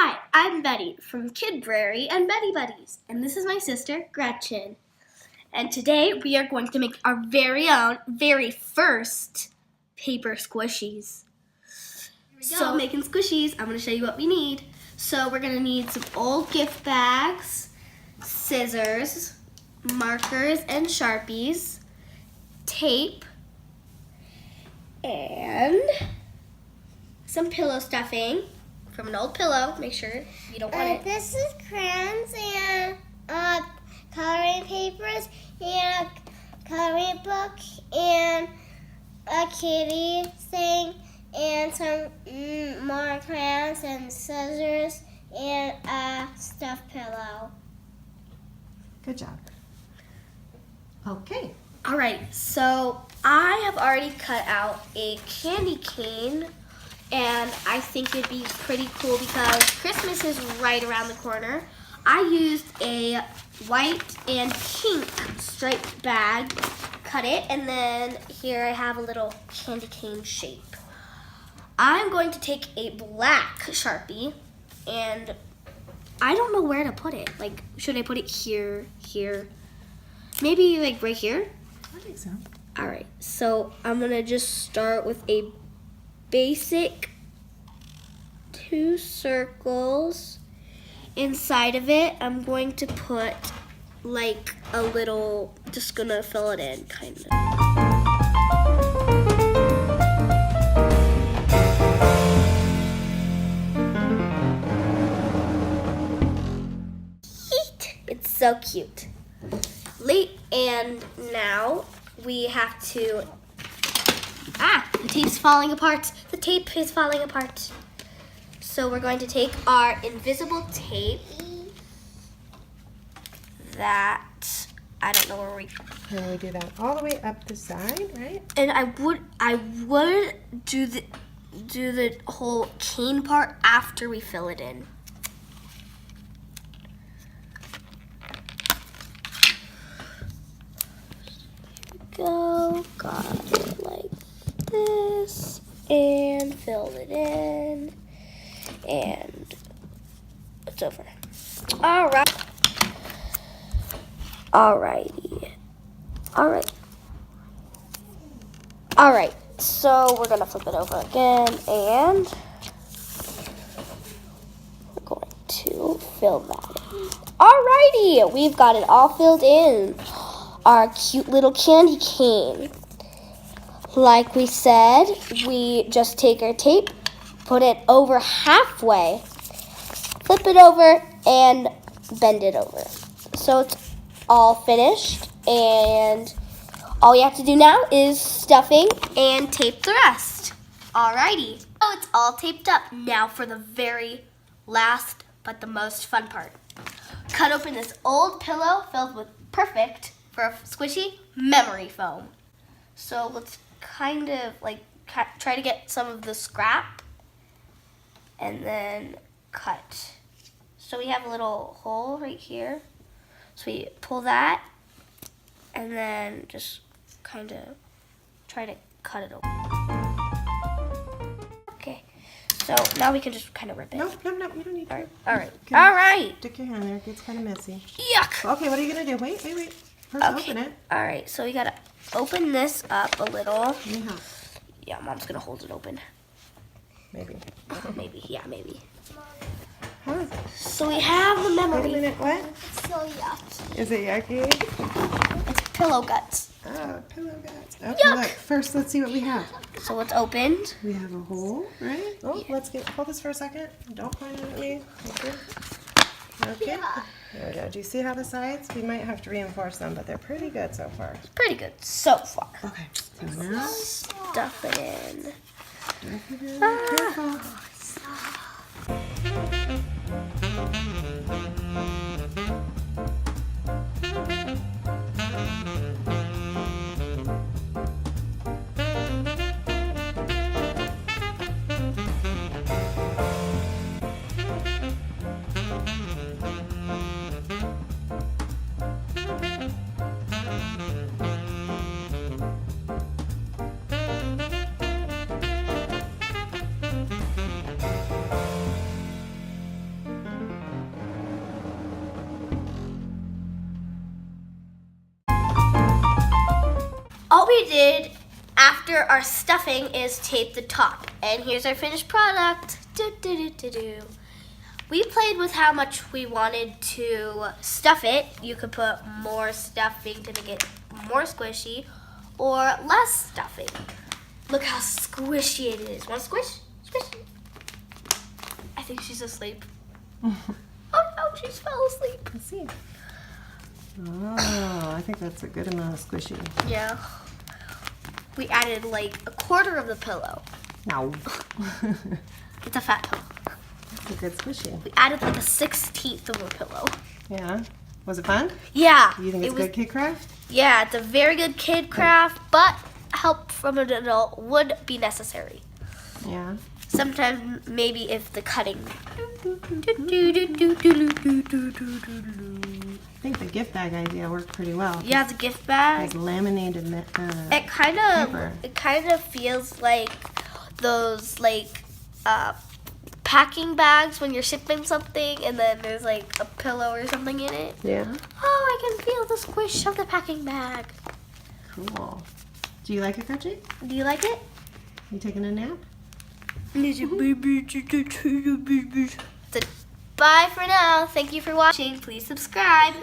Hi, I'm Betty from Kidbrary and Betti-Buddies, and this is my sister, Gretchen. And today we are going to make our very first paper squishies. So making squishies, I'm going to show you what we need. So we're going to need some old gift bags, scissors, markers and Sharpies, tape, and some pillow stuffing from an old pillow. Make sure you don't want it. This is crayons and coloring papers and a coloring book and a kitty thing and some more crayons and scissors and a stuffed pillow. Good job. Okay. All right, so I have already cut out a candy cane, and I think it'd be pretty cool because Christmas is right around the corner. I used a white and pink striped bag, cut it, and then here I have a little candy cane shape. I'm going to take a black Sharpie, and I don't know where to put it. Like, should I put it here, here? Maybe like right here? I think so. All right, so I'm gonna just start with a basic 2 circles. Inside of it, I'm going to put like a little, just gonna fill it in, kind of. It's so cute. And now we have to, the tape's falling apart. The tape is falling apart. So we're going to take our invisible tape that, I don't know where we, And we do that all the way up the side, right? and I would do the whole cane part after we fill it in. Got it like this, and filled it in, and it's over. Alright, so we're gonna flip it over again, and we're going to fill that in. Alrighty, we've got it all filled in. Our cute little candy cane. Like we said, we just take our tape, put it over halfway, flip it over, and bend it over. So it's all finished, and all you have to do now is stuffing and tape the rest. Alrighty. So it's all taped up. Now for the very last but the most fun part. Cut open this old pillow filled with perfect for a squishy memory foam. So let's kind of like try to get some of the scrap and then cut. So we have a little hole right here. So we pull that and then just kind of try to cut it open. Okay, so now we can just kind of rip it. No, you don't need to. All right. Stick your hand there, it gets kind of messy. Yuck. Okay, what are you going to do? Wait. First, Okay. open it. All right, so we gotta open this up a little. Yeah. Yeah, Mom's gonna hold it open. Maybe. Maybe. Huh? So we have the Wait a memory. minute, what? It's so yucky. Is it yucky? It's pillow guts. Oh, pillow guts. Okay, Yuck. look. First, let's see what we have. So it's opened. We have a hole, right? Oh, Yeah. hold this for a second. Don't point it at me. Okay. Okay. There we go. Do you see how the sides? We might have to reinforce them, but they're pretty good so far. Pretty good so far. Okay. So now, Stuff it in. careful. we did after our stuffing is tape the top. And here's our finished product. We played with how much we wanted to stuff it. You could put more stuffing to make it more squishy or less stuffing. Look how squishy it is. Want to squish? Squish. I think she's asleep. Oh no, she's fell asleep. Let's see. Oh, I think that's a good amount of squishy. Yeah. We added like a quarter of the pillow. No. It's a fat pillow. That's a good squishy. We added like a 1/16 of a pillow. Yeah. Was it fun? Yeah. You think it's good kid craft? Yeah, it's a very good kid craft, but help from an adult would be necessary. Yeah. Sometimes maybe if the cutting. I think the gift bag idea worked pretty well. Yeah, the gift bag. Like laminated It kind of feels like those packing bags when you're shipping something and then there's like a pillow or something in it. Yeah. Oh, I can feel the squish of the packing bag. Cool. Do you like it, Gretchen? Do you like it? You taking a nap? Bye for now. Thank you for watching. Please subscribe.